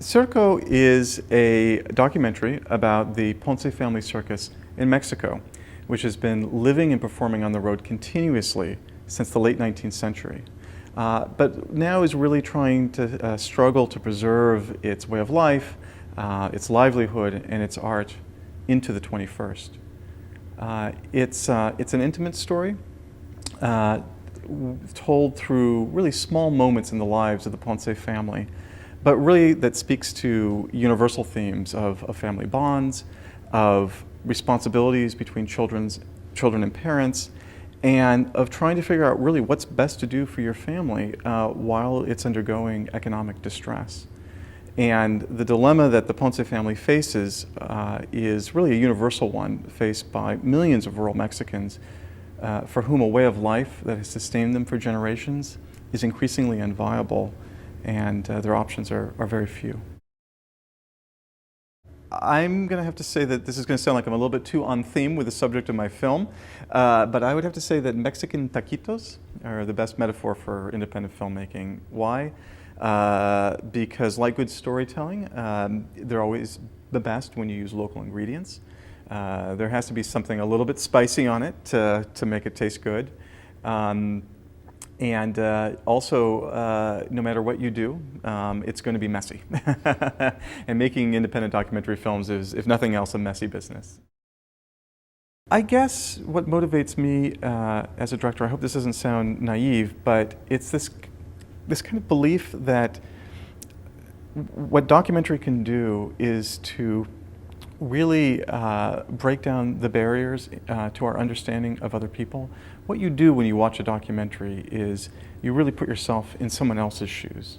Circo is a documentary about the Ponce family circus in Mexico, which has been living and performing on the road continuously since the late 19th century. But now is really trying to struggle to preserve its way of life, its livelihood, and its art into the 21st. It's an intimate story told through really small moments in the lives of the Ponce family, but really that speaks to universal themes of family bonds, of responsibilities between children and parents, and of trying to figure out really what's best to do for your family while it's undergoing economic distress. And the dilemma that the Ponce family faces is really a universal one faced by millions of rural Mexicans for whom a way of life that has sustained them for generations is increasingly unviable, and their options are very few. I'm going to have to say that this is going to sound like I'm a little bit too on theme with the subject of my film, but I would have to say that Mexican taquitos are the best metaphor for independent filmmaking. Why? Because like good storytelling, they're always the best when you use local ingredients. There has to be something a little bit spicy on it to make it taste good. And also, no matter what you do, it's going to be messy. And making independent documentary films is, if nothing else, a messy business. I guess what motivates me as a director, I hope this doesn't sound naive, but it's this kind of belief that what documentary can do is to really break down the barriers to our understanding of other people. What you do when you watch a documentary is you really put yourself in someone else's shoes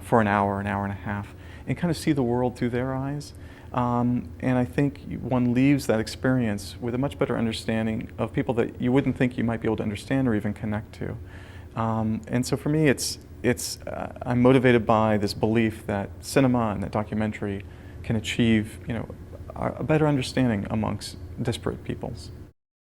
for an hour and a half, and kind of see the world through their eyes. And I think one leaves that experience with a much better understanding of people that you wouldn't think you might be able to understand or even connect to. And so for me, I'm motivated by this belief that cinema and that documentary can achieve, a better understanding amongst disparate peoples.